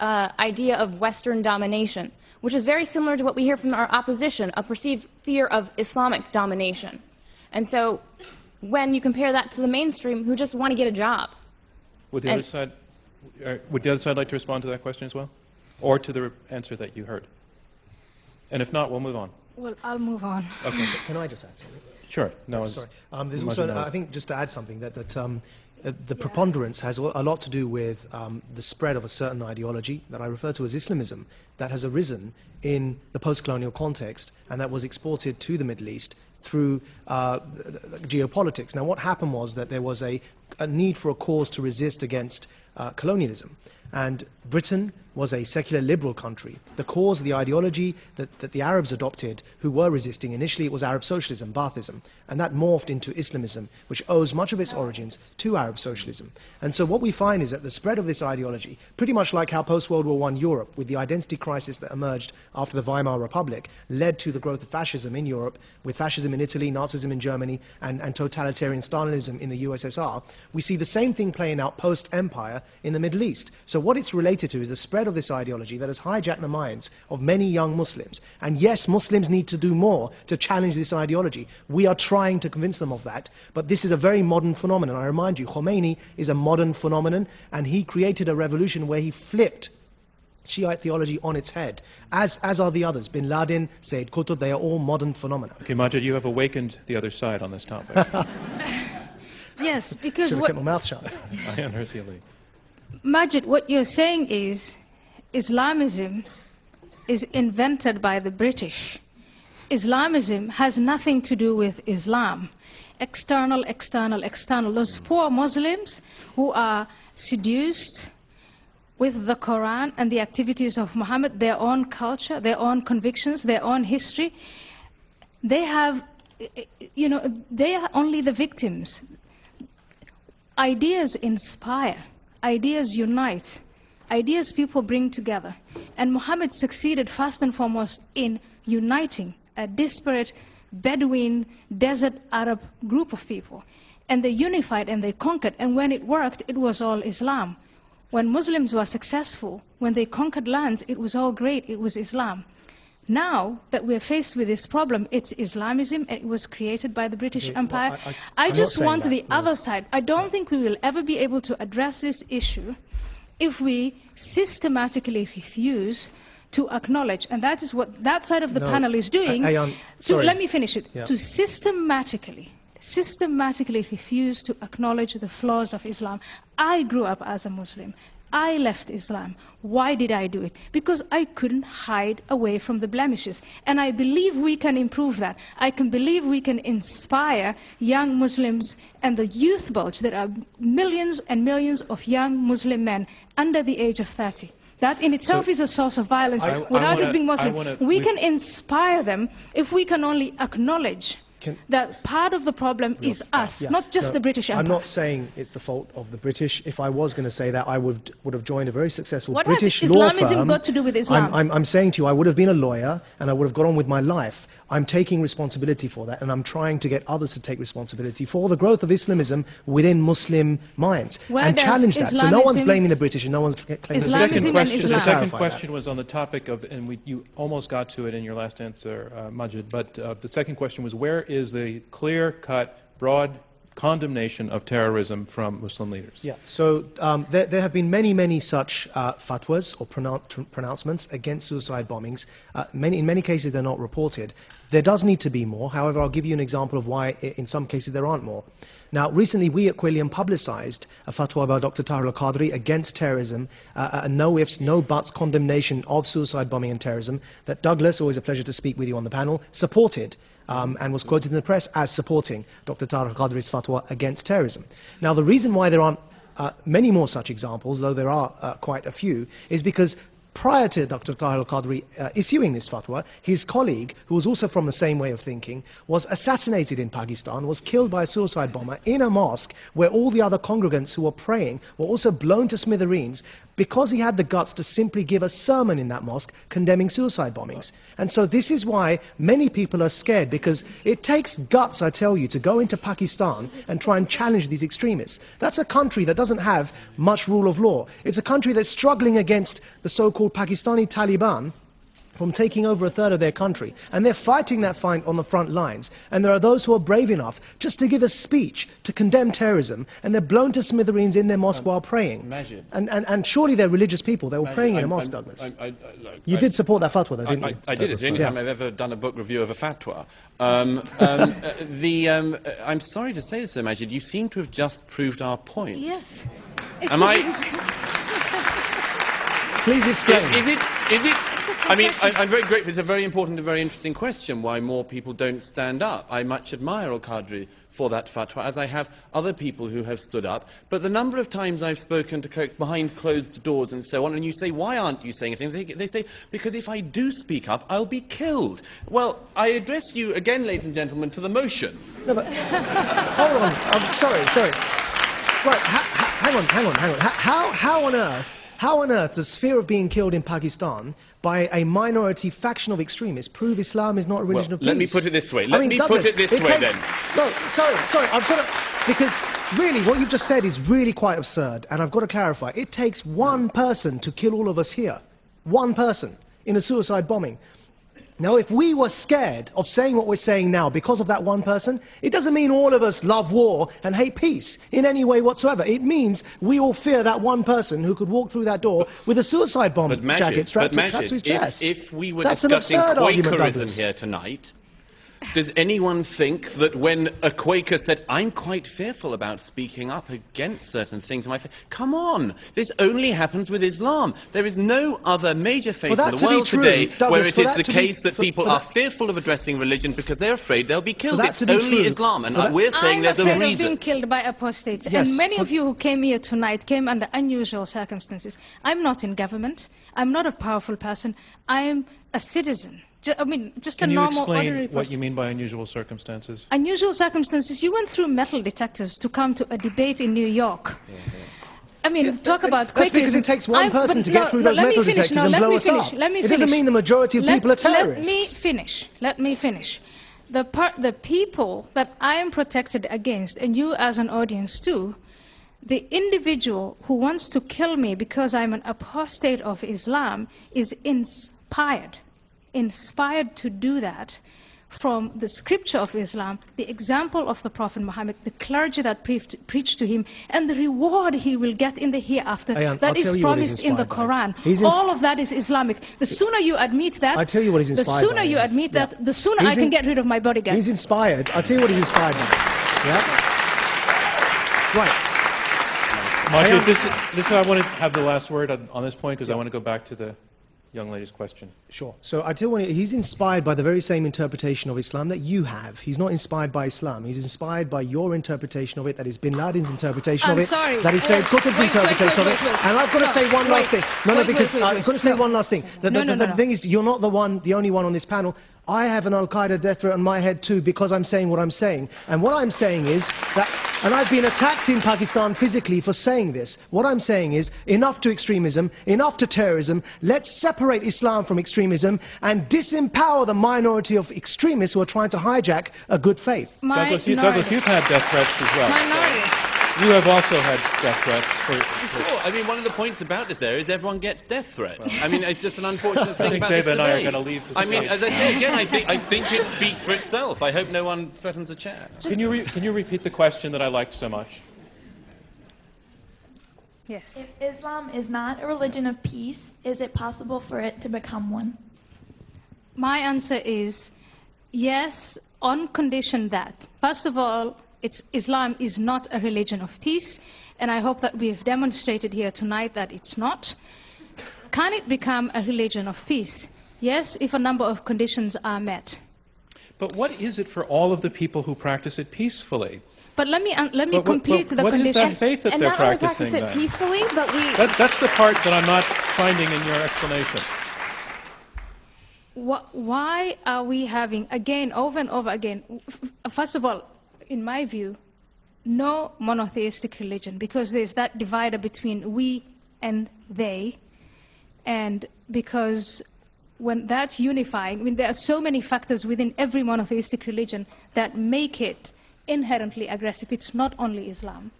idea of Western domination, which is very similar to what we hear from our opposition, a perceived fear of Islamic domination. And so when you compare that to the mainstream, who just want to get a job. Would the other side like to respond to that question as well? Or to the answer that you heard? And if not, we'll move on. Well, I'll move on. Okay. Can I just add something? Sure. No. Sorry. There's also, I think, just to add something, that the preponderance has a lot to do with the spread of a certain ideology that I refer to as Islamism, that has arisen in the post-colonial context and that was exported to the Middle East through geopolitics. Now, what happened was that there was a need for a cause to resist against colonialism. And Britain was a secular liberal country. The cause, the ideology that the Arabs adopted, who were resisting, initially it was Arab socialism, Baathism, and that morphed into Islamism, which owes much of its origins to Arab socialism. And so what we find is that the spread of this ideology, pretty much like how post-World War I Europe, with the identity crisis that emerged after the Weimar Republic, led to the growth of fascism in Europe, with fascism in Italy, Nazism in Germany, and totalitarian Stalinism in the USSR, we see the same thing playing out post-empire in the Middle East. So what it's related to is the spread of this ideology that has hijacked the minds of many young Muslims. And yes, Muslims need to do more to challenge this ideology. We are trying to convince them of that. But this is a very modern phenomenon. I remind you, Khomeini is a modern phenomenon, and he created a revolution where he flipped Shiite theology on its head, as are the others. Bin Laden, Sayyid Qutb, they are all modern phenomena. Okay, Majid, you have awakened the other side on this topic. Yes, because Should have kept my mouth shut. Ayaan Hirsi Ali. Majid, what you're saying is Islamism is invented by the British. Islamism has nothing to do with Islam. External, external, external. Those poor Muslims who are seduced with the Quran and the activities of Muhammad, their own culture, their own convictions, their own history, they have, they are only the victims. Ideas inspire. Ideas unite. Ideas people bring together. And Muhammad succeeded first and foremost in uniting a disparate Bedouin desert Arab group of people. And they unified and they conquered. And when it worked, it was all Islam. When Muslims were successful, when they conquered lands, it was all great. It was Islam. Now that we're faced with this problem, it's Islamism, and it was created by the British Empire. Well, I just want the other side. I don't think we will ever be able to address this issue if we systematically refuse to acknowledge, and that is what that side of the panel is doing. Let me finish it. Yeah. To systematically refuse to acknowledge the flaws of Islam. I grew up as a Muslim. I left Islam. Why did I do it? Because I couldn't hide away from the blemishes. And I believe we can improve that. I can believe we can inspire young Muslims and the youth bulge. There are millions and millions of young Muslim men under the age of 30. That in itself is a source of violence without it being Muslim. We can inspire them if we can only acknowledge that part of the problem is us, not just the British Empire. I'm not saying it's the fault of the British. If I was going to say that, I would have joined a very successful British law firm. What has Islamism got to do with Islam? I'm saying to you, I would have been a lawyer and I would have got on with my life. I'm taking responsibility for that, and I'm trying to get others to take responsibility for the growth of Islamism within Muslim minds and challenge that. So no one's blaming the British and no one's claiming the second question was on the topic of, and you almost got to it in your last answer, Majid, but the second question was, where is the clear-cut, broad condemnation of terrorism from Muslim leaders? Yeah, so there have been many such fatwas or pronouncements against suicide bombings. In many cases, they're not reported. There does need to be more. However, I'll give you an example of why in some cases there aren't more. Now, recently we at Quilliam publicized a fatwa by Dr. Tahir al-Qadri against terrorism, a no ifs, no buts condemnation of suicide bombing and terrorism that Douglas, always a pleasure to speak with you on the panel, supported. And was quoted in the press as supporting Dr. Tahir al-Qadri's fatwa against terrorism. Now, the reason why there aren't many more such examples, though there are quite a few, is because prior to Dr. Tahir al-Qadri issuing this fatwa, his colleague, who was also from the same way of thinking, was assassinated in Pakistan, was killed by a suicide bomber in a mosque where all the other congregants who were praying were also blown to smithereens because he had the guts to simply give a sermon in that mosque condemning suicide bombings. And so this is why many people are scared, because it takes guts, I tell you, to go into Pakistan and try and challenge these extremists. That's a country that doesn't have much rule of law. It's a country that's struggling against the so-called Pakistani Taliban from taking over a third of their country. And they're fighting that fight on the front lines. And there are those who are brave enough just to give a speech to condemn terrorism, and they're blown to smithereens in their mosque while praying. And surely they're religious people. They were praying in a mosque, Douglas. You did support that fatwa, though, didn't you? I did. It's the only time I've ever done a book review of a fatwa. I'm sorry to say this, Sir Majid, you seem to have just proved our point. Yes. Please explain. Is it? I mean, I'm very grateful. It's a very important and very interesting question, why more people don't stand up. I much admire Al-Qadri for that fatwa, as I have other people who have stood up. But the number of times I've spoken to clerics behind closed doors and so on, and you say, why aren't you saying anything? They say, because if I do speak up, I'll be killed. Well, I address you again, ladies and gentlemen, to the motion. No, but hold on. Sorry. Right, hang on. How on earth does fear of being killed in Pakistan by a minority faction of extremists prove Islam is not a religion of peace? Let me put it this way. Let me put it this way, then. No, sorry, I've got to... Because really, what you've just said is really quite absurd, and I've got to clarify. It takes one person to kill all of us here. One person in a suicide bombing. Now, if we were scared of saying what we're saying now because of that one person, it doesn't mean all of us love war and hate peace in any way whatsoever. It means we all fear that one person who could walk through that door with a suicide bomb jacket strapped to his chest. If we were discussing Quakerism here tonight, does anyone think that when a Quaker said, I'm quite fearful about speaking up against certain things in my faith, come on, this only happens with Islam. There is no other major faith in the world today where it is the case that people are fearful of addressing religion because they're afraid they'll be killed. It's only Islam, and we're saying there's a reason. I'm afraid of being killed by apostates, and many of you who came here tonight came under unusual circumstances. I'm not in government. I'm not a powerful person. I'm a citizen. I mean, just a normal, ordinary person. Can you explain what you mean by unusual circumstances? Unusual circumstances, you went through metal detectors to come to a debate in New York. I mean, talk about Quakerism. That's because it takes one person to get through those metal detectors and blow us up. It doesn't mean the majority of people are terrorists. Let me finish. The people that I am protected against, and you as an audience too, the individual who wants to kill me because I'm an apostate of Islam is inspired to do that from the scripture of Islam, the example of the Prophet Muhammad, the clergy that preached to him, and the reward he will get in the hereafter that is promised in the Quran. All of that is Islamic. The sooner you admit that, I'll tell you what he's inspired the sooner you admit that, the sooner I can get rid of my bodyguards. He's inspired. I'll tell you what he's inspired by. Right. Majid, this I want to have the last word on this point because I want to go back to the young lady's question. Sure. So I tell you what, he's inspired by the very same interpretation of Islam that you have. He's not inspired by Islam. He's inspired by your interpretation of it, that is Bin Laden's interpretation of it. That is Sayyid Qutb's interpretation of it. And I've got to say one last thing. I've got to say one last thing. The thing is, you're not the only one on this panel. I have an Al-Qaeda death threat on my head too because I'm saying what I'm saying. And what I'm saying is that, and I've been attacked in Pakistan physically for saying this. What I'm saying is, enough to extremism, enough to terrorism. Let's separate Islam from extremism and disempower the minority of extremists who are trying to hijack a good faith. Douglas, you've had death threats as well. You have also had death threats. Sure. I mean, one of the points about this area is everyone gets death threats. I mean, it's just an unfortunate thing about this debate. I think Zeba and I are going to leave I mean, as I say again, I think it speaks for itself. I hope no one threatens a chair. Can you repeat the question that I liked so much? Yes. If Islam is not a religion of peace, is it possible for it to become one? My answer is yes, on condition that, first of all, Islam is not a religion of peace, and I hope that we have demonstrated here tonight that it's not. Can it become a religion of peace? Yes, if a number of conditions are met. But what is it for all of the people who practice it peacefully? But let me complete the conditions. What is that faith that they're practicing then? Peacefully, but that's the part that I'm not finding in your explanation. Why are we having, again, over and over again, first of all, in my view, no monotheistic religion, because there's that divider between we and they. And because when that's unifying, I mean, there are so many factors within every monotheistic religion that make it inherently aggressive. It's not only Islam.